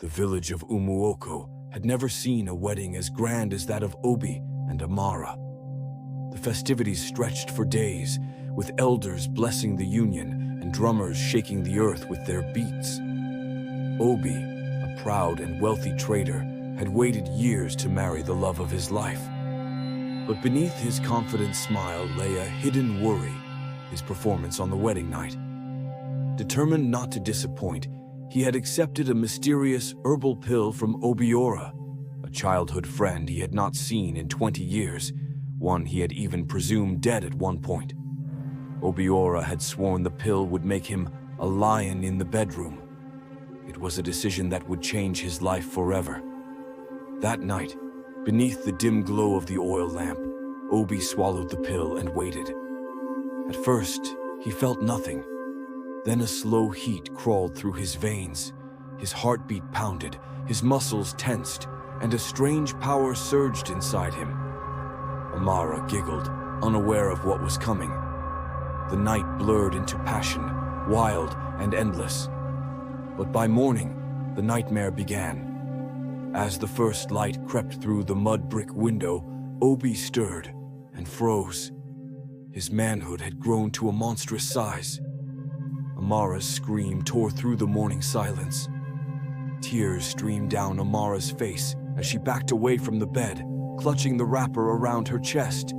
The village of Umuoko had never seen a wedding as grand as that of Obi and Amara. The festivities stretched for days, with elders blessing the union and drummers shaking the earth with their beats. Obi, a proud and wealthy trader, had waited years to marry the love of his life. But beneath his confident smile lay a hidden worry, his performance on the wedding night. Determined not to disappoint, he had accepted a mysterious herbal pill from Obiora, a childhood friend he had not seen in 20 years, one he had even presumed dead at one point. Obiora had sworn the pill would make him a lion in the bedroom. It was a decision that would change his life forever. That night, beneath the dim glow of the oil lamp, Obi swallowed the pill and waited. At first, he felt nothing. Then a slow heat crawled through his veins. His heartbeat pounded, his muscles tensed, and a strange power surged inside him. Amara giggled, unaware of what was coming. The night blurred into passion, wild and endless. But by morning, the nightmare began. As the first light crept through the mud brick window, Obi stirred and froze. His manhood had grown to a monstrous size. Amara's scream tore through the morning silence. Tears streamed down Amara's face as she backed away from the bed, clutching the wrapper around her chest.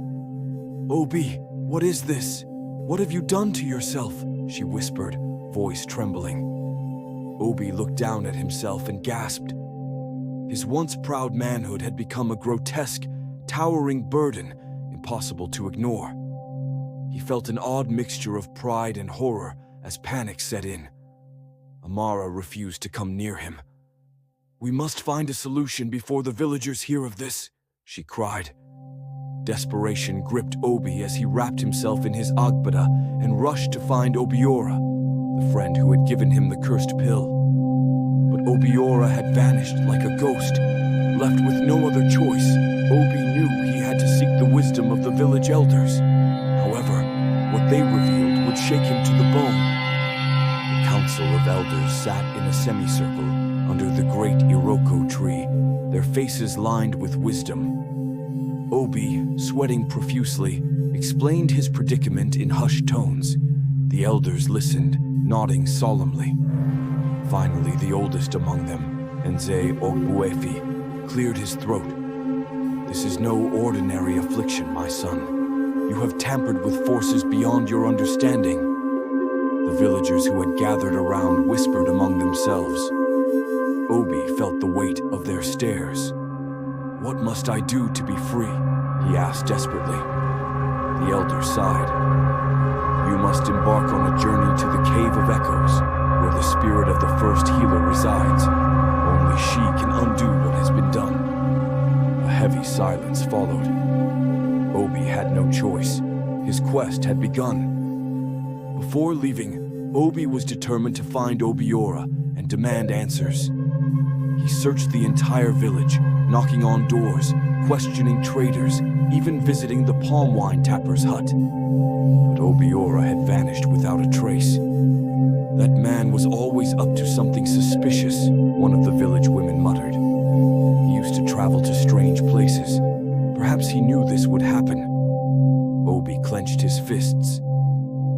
"Obi, what is this? What have you done to yourself?" she whispered, voice trembling. Obi looked down at himself and gasped. His once proud manhood had become a grotesque, towering burden, impossible to ignore. He felt an odd mixture of pride and horror as panic set in. Amara refused to come near him. "We must find a solution before the villagers hear of this," she cried. Desperation gripped Obi as he wrapped himself in his agbada and rushed to find Obiora, the friend who had given him the cursed pill. But Obiora had vanished like a ghost. Left with no other choice, Obi knew he had to seek the wisdom of the village elders. However, what they revealed would shake him to the bone. The council of elders sat in a semicircle under the great Iroko tree, their faces lined with wisdom. Obi, sweating profusely, explained his predicament in hushed tones. The elders listened, nodding solemnly. Finally, the oldest among them, Nze Ogbuefi, cleared his throat. "This is no ordinary affliction, my son. You have tampered with forces beyond your understanding." The villagers who had gathered around whispered among themselves. Obi felt the weight of their stares. "What must I do to be free?" he asked desperately. The elder sighed. "You must embark on a journey to the Cave of Echoes, where the spirit of the first healer resides. Only she can undo what has been done." A heavy silence followed. Obi had no choice. His quest had begun. Before leaving, Obi was determined to find Obiora and demand answers. He searched the entire village, knocking on doors, questioning traders, even visiting the palm wine tapper's hut. But Obiora had vanished without a trace. "That man was always up to something suspicious," one of the village women muttered. "He used to travel to strange places. Perhaps he knew this would happen." Obi clenched his fists.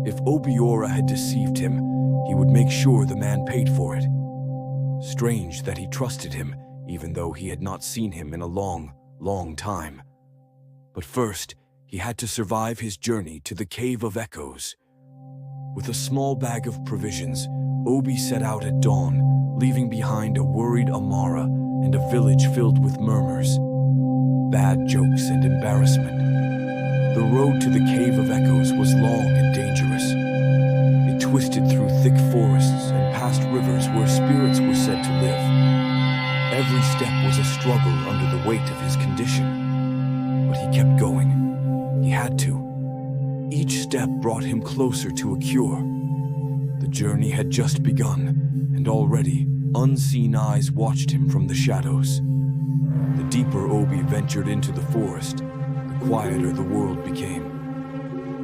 If Obiora had deceived him, he would make sure the man paid for it. Strange that he trusted him, even though he had not seen him in a long, long time. But first, he had to survive his journey to the Cave of Echoes. With a small bag of provisions, Obi set out at dawn, leaving behind a worried Amara and a village filled with murmurs, bad jokes and embarrassment. The road to the Cave of Echoes was long and dangerous. It twisted through thick forests and past rivers where spirits were said to live. Every step was a struggle under the weight of his condition. But he kept going. He had to. Each step brought him closer to a cure. The journey had just begun, and already unseen eyes watched him from the shadows. The deeper Obi ventured into the forest, the quieter the world became.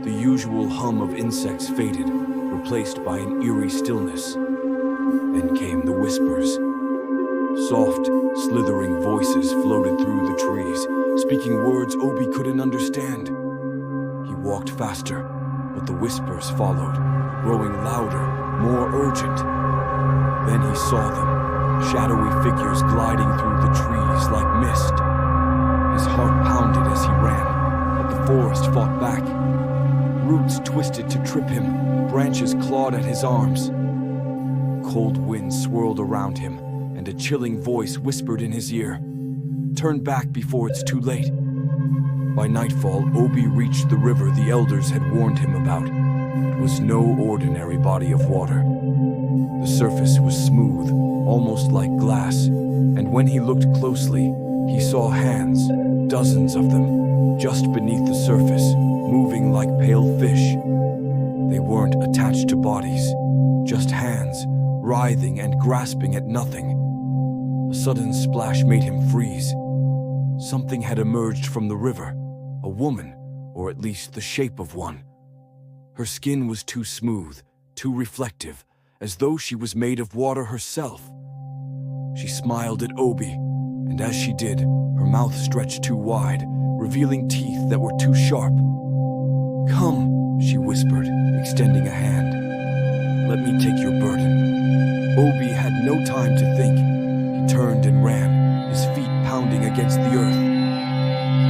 The usual hum of insects faded, replaced by an eerie stillness. Then came the whispers. Soft, slithering voices floated through the trees, speaking words Obi couldn't understand. He walked faster, but the whispers followed, growing louder, more urgent. Then he saw them, shadowy figures gliding through the trees like mist. His heart pounded as he ran, but the forest fought back. Roots twisted to trip him, branches clawed at his arms. Cold winds swirled around him, and a chilling voice whispered in his ear, "Turn back before it's too late." By nightfall, Obi reached the river the elders had warned him about. It was no ordinary body of water. The surface was smooth, almost like glass, and when he looked closely, he saw hands, dozens of them, just beneath the surface, moving like pale fish. They weren't attached to bodies, just hands, writhing and grasping at nothing. A sudden splash made him freeze. Something had emerged from the river, a woman, or at least the shape of one. Her skin was too smooth, too reflective, as though she was made of water herself. She smiled at Obi, and as she did, her mouth stretched too wide, revealing teeth that were too sharp. "Come," she whispered, extending a hand. "Let me take your burden." Obi had no time to think. He turned and ran, his feet pounding against the earth.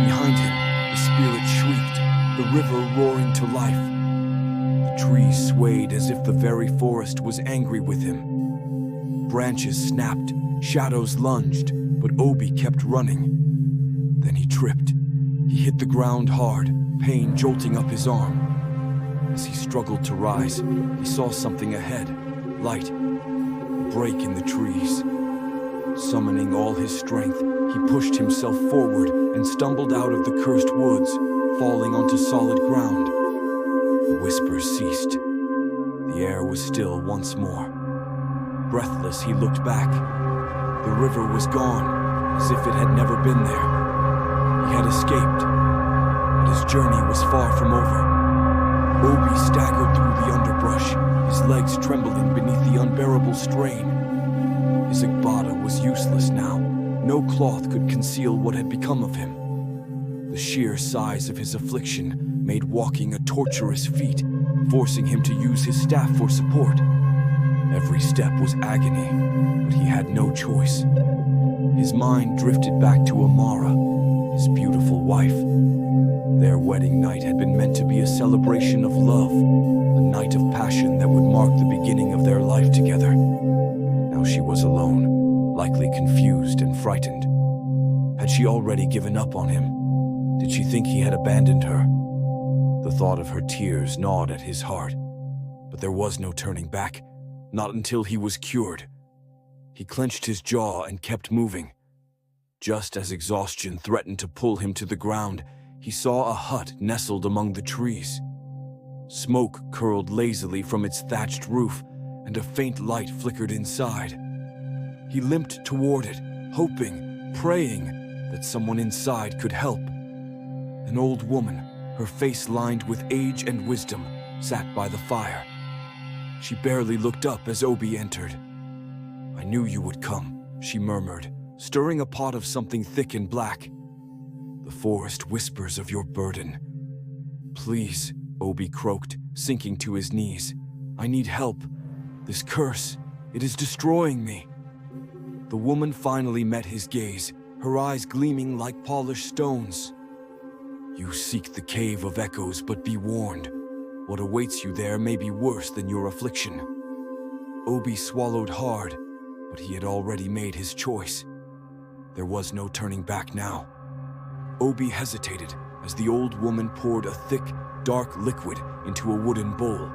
Behind him, the spirit shrieked, the river roaring to life. The trees swayed as if the very forest was angry with him. Branches snapped, shadows lunged, but Obi kept running. Then he tripped. He hit the ground hard, pain jolting up his arm. As he struggled to rise, he saw something ahead, light, a break in the trees. Summoning all his strength, he pushed himself forward and stumbled out of the cursed woods, falling onto solid ground. The whispers ceased. The air was still once more. Breathless, he looked back. The river was gone, as if it had never been there. He had escaped, but his journey was far from over. Obi staggered through the underbrush, his legs trembling beneath the unbearable strain. His Igbada was useless now. No cloth could conceal what had become of him. The sheer size of his affliction made walking a torturous feat, forcing him to use his staff for support. Every step was agony, but he had no choice. His mind drifted back to Amara, his beautiful wife. Their wedding night had been meant to be a celebration of love, a night of passion that would mark the beginning of their life together. Now she was alone, likely confused and frightened. Had she already given up on him? Did she think he had abandoned her? The thought of her tears gnawed at his heart, but there was no turning back, not until he was cured. He clenched his jaw and kept moving. Just as exhaustion threatened to pull him to the ground, he saw a hut nestled among the trees. Smoke curled lazily from its thatched roof, and a faint light flickered inside. He limped toward it, hoping, praying that someone inside could help. An old woman, her face lined with age and wisdom, sat by the fire. She barely looked up as Obi entered. "I knew you would come," she murmured, stirring a pot of something thick and black. "The forest whispers of your burden." "Please," Obi croaked, sinking to his knees. "I need help. This curse, it is destroying me." The woman finally met his gaze, her eyes gleaming like polished stones. "You seek the cave of echoes, but be warned. What awaits you there may be worse than your affliction." Obi swallowed hard, but he had already made his choice. There was no turning back now. Obi hesitated as the old woman poured a thick, dark liquid into a wooden bowl.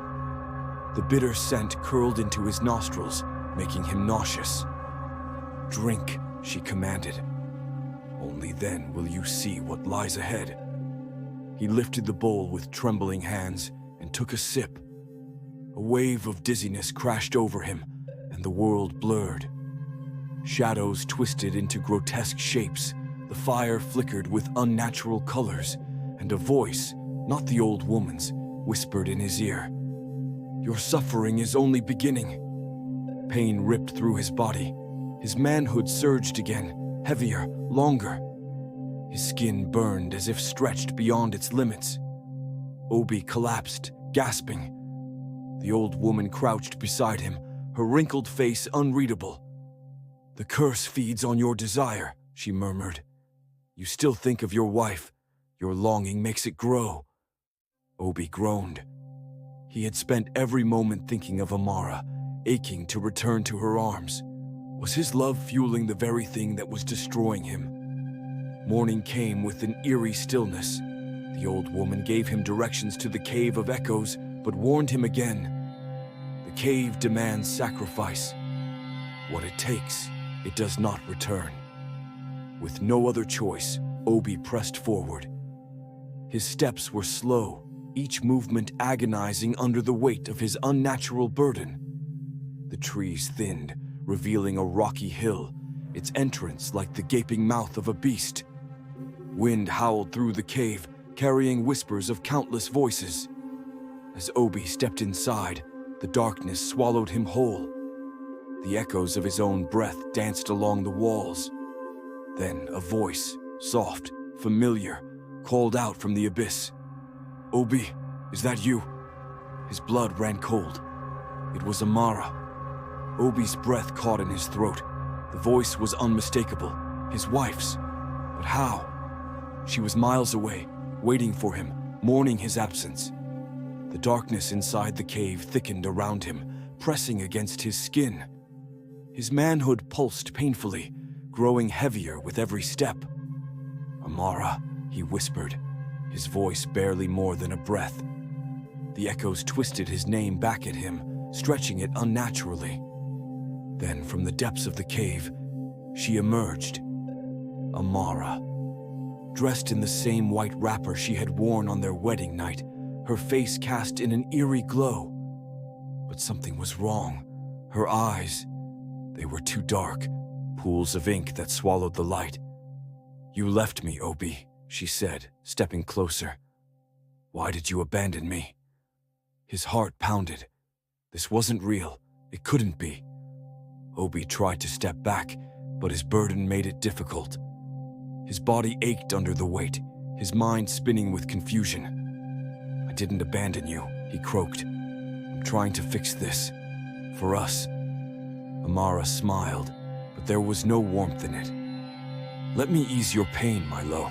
The bitter scent curled into his nostrils, making him nauseous. "Drink," she commanded. "Only then will you see what lies ahead." He lifted the bowl with trembling hands and took a sip. A wave of dizziness crashed over him, and the world blurred. Shadows twisted into grotesque shapes, the fire flickered with unnatural colors, and a voice, not the old woman's, whispered in his ear, "Your suffering is only beginning." Pain ripped through his body. His manhood surged again, heavier, longer. His skin burned as if stretched beyond its limits. Obi collapsed, gasping. The old woman crouched beside him, her wrinkled face unreadable. "The curse feeds on your desire," she murmured. "You still think of your wife. Your longing makes it grow." Obi groaned. He had spent every moment thinking of Amara, aching to return to her arms. Was his love fueling the very thing that was destroying him? Morning came with an eerie stillness. The old woman gave him directions to the Cave of Echoes, but warned him again. The cave demands sacrifice. What it takes, it does not return. With no other choice, Obi pressed forward. His steps were slow, each movement agonizing under the weight of his unnatural burden. The trees thinned, revealing a rocky hill, its entrance like the gaping mouth of a beast. Wind howled through the cave, carrying whispers of countless voices. As Obi stepped inside, the darkness swallowed him whole. The echoes of his own breath danced along the walls. Then a voice, soft, familiar, called out from the abyss. "Obi, is that you?" His blood ran cold. It was Amara. Obi's breath caught in his throat. The voice was unmistakable, his wife's. But how? She was miles away, waiting for him, mourning his absence. The darkness inside the cave thickened around him, pressing against his skin. His manhood pulsed painfully, growing heavier with every step. "Amara," he whispered, his voice barely more than a breath. The echoes twisted his name back at him, stretching it unnaturally. Then, from the depths of the cave, she emerged. Amara. Dressed in the same white wrapper she had worn on their wedding night, her face cast in an eerie glow. But something was wrong. Her eyes, they were too dark, pools of ink that swallowed the light. "You left me, Obi," she said, stepping closer. "Why did you abandon me?" His heart pounded. This wasn't real. It couldn't be. Obi tried to step back, but his burden made it difficult. His body ached under the weight, his mind spinning with confusion. "I didn't abandon you," he croaked. "I'm trying to fix this. For us." Amara smiled, but there was no warmth in it. "Let me ease your pain, my lo."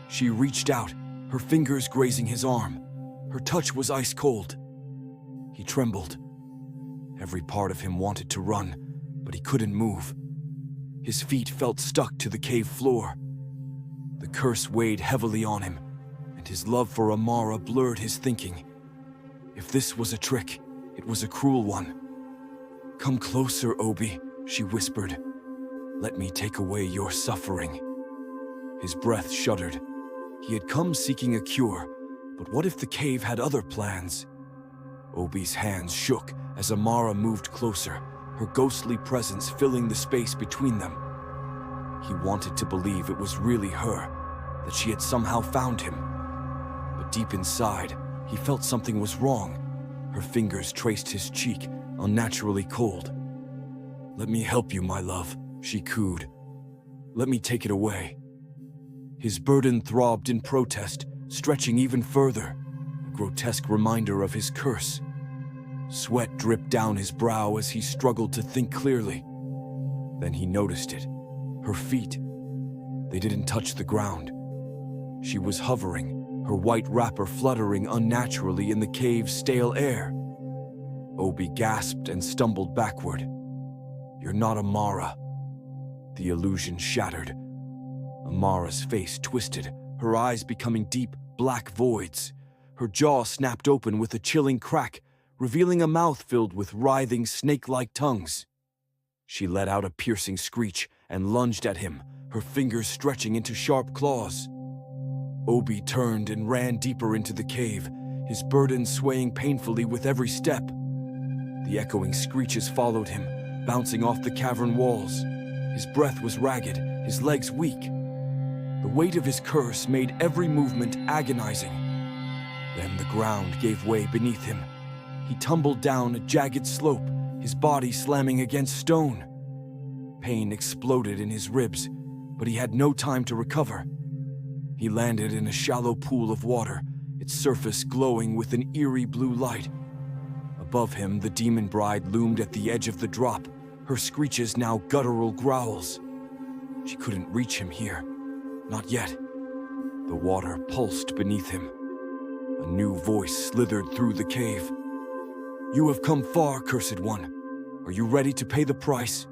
She reached out, her fingers grazing his arm. Her touch was ice cold. He trembled. Every part of him wanted to run, but he couldn't move. His feet felt stuck to the cave floor. The curse weighed heavily on him, and his love for Amara blurred his thinking. If this was a trick, it was a cruel one. "Come closer, Obi," she whispered. "Let me take away your suffering." His breath shuddered. He had come seeking a cure, but what if the cave had other plans? Obi's hands shook as Amara moved closer, her ghostly presence filling the space between them. He wanted to believe it was really her, that she had somehow found him. But deep inside, he felt something was wrong. Her fingers traced his cheek, unnaturally cold. "Let me help you, my love," she cooed. "Let me take it away." His burden throbbed in protest, stretching even further, a grotesque reminder of his curse. Sweat dripped down his brow as he struggled to think clearly. Then he noticed it. Her feet. They didn't touch the ground. She was hovering, her white wrapper fluttering unnaturally in the cave's stale air. Obi gasped and stumbled backward. "You're not Amara." The illusion shattered. Amara's face twisted, her eyes becoming deep, black voids. Her jaw snapped open with a chilling crack, revealing a mouth filled with writhing, snake-like tongues. She let out a piercing screech and lunged at him, her fingers stretching into sharp claws. Obi turned and ran deeper into the cave, his burden swaying painfully with every step. The echoing screeches followed him, bouncing off the cavern walls. His breath was ragged, his legs weak. The weight of his curse made every movement agonizing. Then the ground gave way beneath him. He tumbled down a jagged slope, his body slamming against stone. Pain exploded in his ribs, but he had no time to recover. He landed in a shallow pool of water, its surface glowing with an eerie blue light. Above him, the demon bride loomed at the edge of the drop, her screeches now guttural growls. She couldn't reach him here. Not yet. The water pulsed beneath him. A new voice slithered through the cave. "You have come far, cursed one. Are you ready to pay the price?"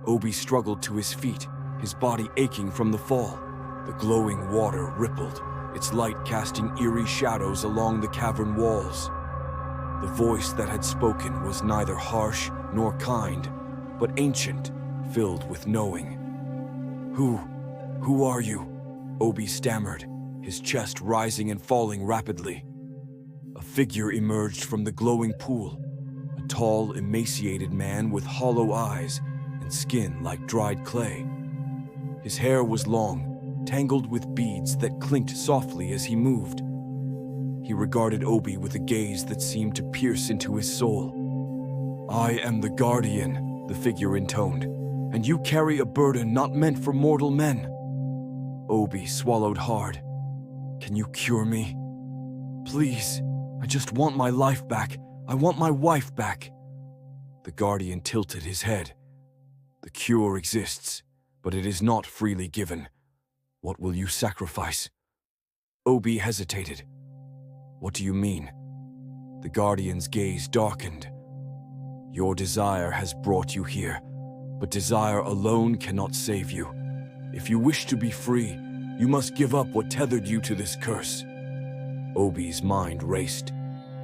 Obi struggled to his feet, his body aching from the fall. The glowing water rippled, its light casting eerie shadows along the cavern walls. The voice that had spoken was neither harsh nor kind, but ancient, filled with knowing. Who are you?" Obi stammered, his chest rising and falling rapidly. A figure emerged from the glowing pool, a tall, emaciated man with hollow eyes and skin like dried clay. His hair was long, tangled with beads that clinked softly as he moved. He regarded Obi with a gaze that seemed to pierce into his soul. "I am the Guardian," the figure intoned, "and you carry a burden not meant for mortal men." Obi swallowed hard. "Can you cure me? Please, I just want my life back. I want my wife back." The Guardian tilted his head. "The cure exists, but it is not freely given. What will you sacrifice?" Obi hesitated. "What do you mean?" The Guardian's gaze darkened. "Your desire has brought you here, but desire alone cannot save you. If you wish to be free, you must give up what tethered you to this curse." Obi's mind raced.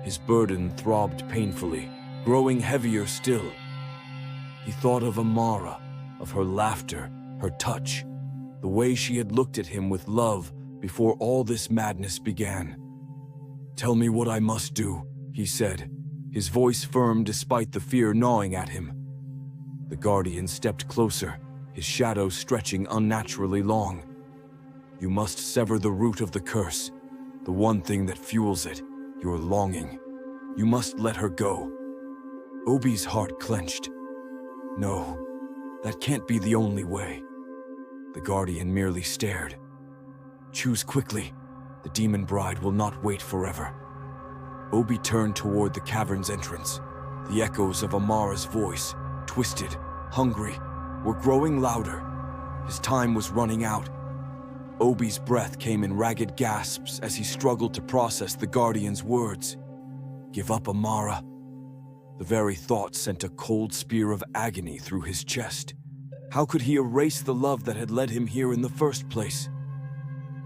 His burden throbbed painfully, growing heavier still. He thought of Amara, of her laughter, her touch, the way she had looked at him with love before all this madness began. "Tell me what I must do," he said, his voice firm despite the fear gnawing at him. The Guardian stepped closer, his shadow stretching unnaturally long. "You must sever the root of the curse, the one thing that fuels it, your longing. You must let her go." Obi's heart clenched. "No, that can't be the only way." The Guardian merely stared. "Choose quickly. The demon bride will not wait forever." Obi turned toward the cavern's entrance. The echoes of Amara's voice, twisted, hungry, were growing louder. His time was running out. Obi's breath came in ragged gasps as he struggled to process the Guardian's words. Give up Amara? The very thought sent a cold spear of agony through his chest. How could he erase the love that had led him here in the first place?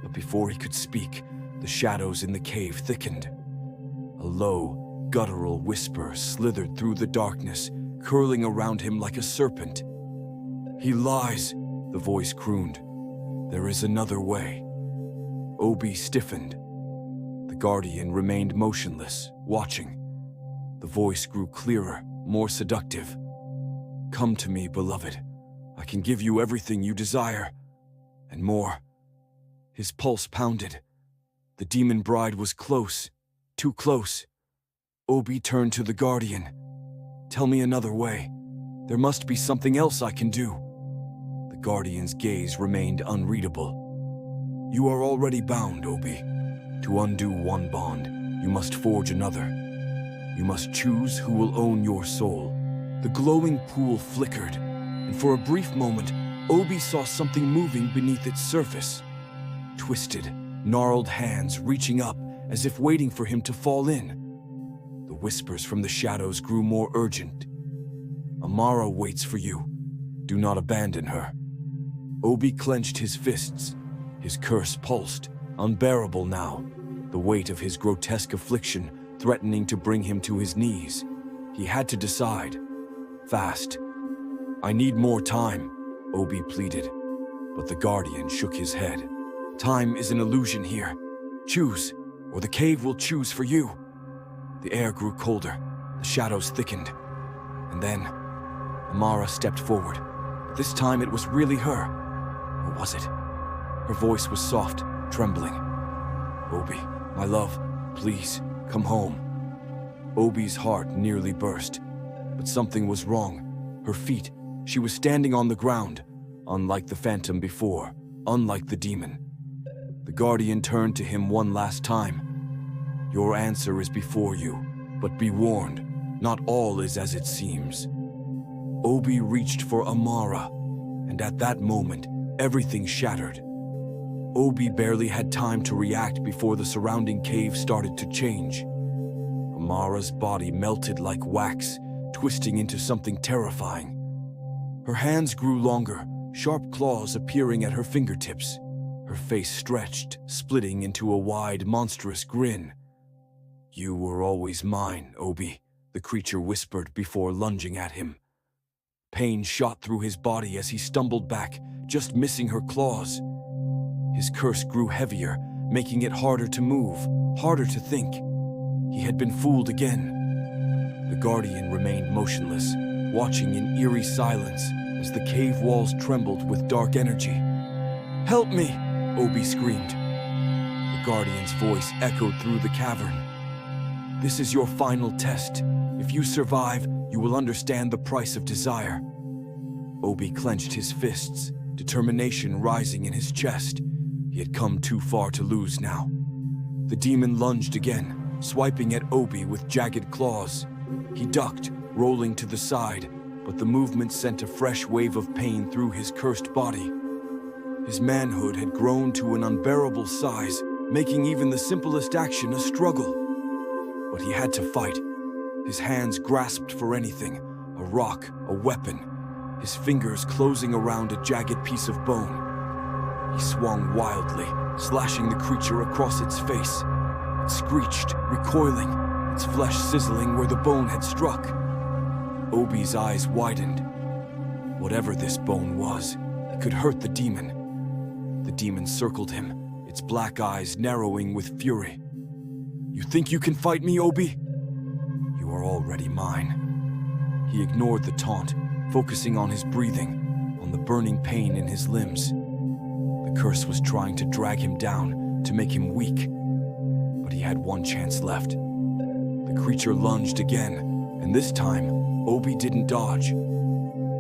But before he could speak, the shadows in the cave thickened. A low, guttural whisper slithered through the darkness, curling around him like a serpent. "He lies," the voice crooned. "There is another way." Obi stiffened. The Guardian remained motionless, watching. The voice grew clearer, more seductive. "Come to me, beloved. I can give you everything you desire, and more." His pulse pounded. The demon bride was close, too close. Obi turned to the Guardian. "Tell me another way. There must be something else I can do." The Guardian's gaze remained unreadable. "You are already bound, Obi. To undo one bond, you must forge another. You must choose who will own your soul." The glowing pool flickered, and for a brief moment, Obi saw something moving beneath its surface. Twisted, gnarled hands reaching up as if waiting for him to fall in. The whispers from the shadows grew more urgent. "Amara waits for you. Do not abandon her." Obi clenched his fists. His curse pulsed, unbearable now, the weight of his grotesque affliction threatening to bring him to his knees. He had to decide. Fast. "I need more time," Obi pleaded. But the Guardian shook his head. "Time is an illusion here. Choose, or the cave will choose for you." The air grew colder, the shadows thickened. And then, Amara stepped forward. But this time it was really her. Or was it? Her voice was soft, trembling. "Obi, my love, please, come home." Obi's heart nearly burst. But something was wrong. Her feet, She was standing on the ground, unlike the phantom before, unlike the demon. The guardian turned to him one last time. "Your answer is before you, but be warned, not all is as it seems." Obi reached for Amara, and at that moment, everything shattered. Obi barely had time to react before the surrounding cave started to change. Amara's body melted like wax, twisting into something terrifying. Her hands grew longer, sharp claws appearing at her fingertips. Her face stretched, splitting into a wide, monstrous grin. "You were always mine, Obi," the creature whispered before lunging at him. Pain shot through his body as he stumbled back, just missing her claws. His curse grew heavier, making it harder to move, harder to think. He had been fooled again. The guardian remained motionless, watching in eerie silence as the cave walls trembled with dark energy. "Help me!" Obi screamed. The guardian's voice echoed through the cavern. "This is your final test. If you survive, you will understand the price of desire." Obi clenched his fists, determination rising in his chest. He had come too far to lose now. The demon lunged again, swiping at Obi with jagged claws. He ducked, rolling to the side, but the movement sent a fresh wave of pain through his cursed body. His manhood had grown to an unbearable size, making even the simplest action a struggle. But he had to fight. His hands grasped for anything, a rock, a weapon, his fingers closing around a jagged piece of bone. He swung wildly, slashing the creature across its face. It screeched, recoiling, its flesh sizzling where the bone had struck. Obi's eyes widened. Whatever this bone was, it could hurt the demon. The demon circled him, its black eyes narrowing with fury. "You think you can fight me, Obi? You are already mine." He ignored the taunt, focusing on his breathing, on the burning pain in his limbs. The curse was trying to drag him down, to make him weak. But he had one chance left. The creature lunged again, and this time, Obi didn't dodge.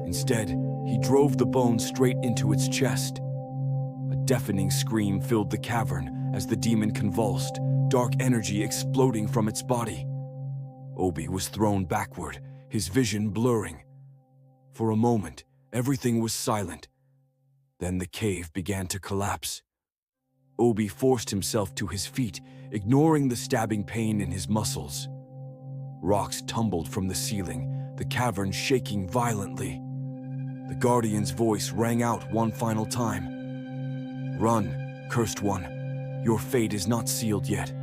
Instead, he drove the bone straight into its chest. A deafening scream filled the cavern as the demon convulsed, dark energy exploding from its body. Obi was thrown backward, his vision blurring. For a moment, everything was silent. Then the cave began to collapse. Obi forced himself to his feet, ignoring the stabbing pain in his muscles. Rocks tumbled from the ceiling, the cavern shaking violently. The guardian's voice rang out one final time. "Run, cursed one. Your fate is not sealed yet."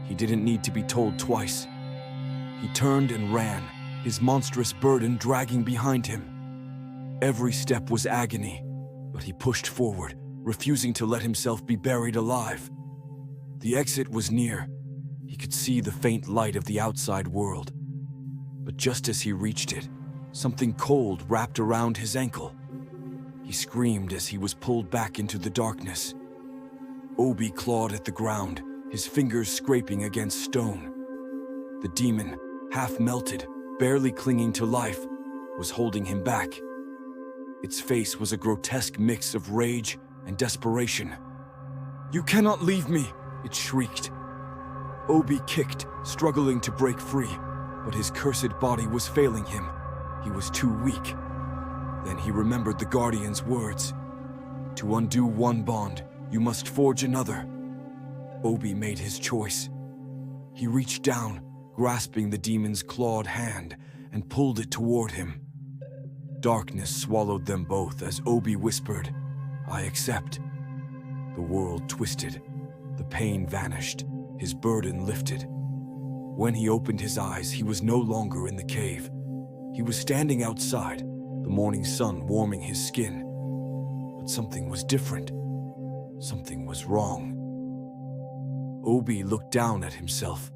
He didn't need to be told twice. He turned and ran, his monstrous burden dragging behind him. Every step was agony, but he pushed forward, refusing to let himself be buried alive. The exit was near. He could see the faint light of the outside world. But just as he reached it, something cold wrapped around his ankle. He screamed as he was pulled back into the darkness. Obi clawed at the ground, his fingers scraping against stone. The demon, half melted, barely clinging to life, was holding him back. Its face was a grotesque mix of rage and desperation. "You cannot leave me!" it shrieked. Obi kicked, struggling to break free, but his cursed body was failing him. He was too weak. Then he remembered the guardian's words. "To undo one bond, you must forge another." Obi made his choice. He reached down, grasping the demon's clawed hand, and pulled it toward him. Darkness swallowed them both as Obi whispered, "I accept." The world twisted. The pain vanished. His burden lifted. When he opened his eyes, he was no longer in the cave. He was standing outside, the morning sun warming his skin. But something was different. Something was wrong. Obi looked down at himself.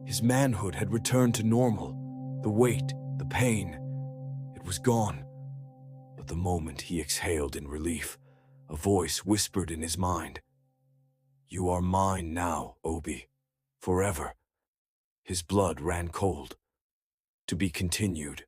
His manhood had returned to normal. The weight, the pain, it was gone. But the moment he exhaled in relief, a voice whispered in his mind, "You are mine now, Obi, forever." His blood ran cold. To be continued.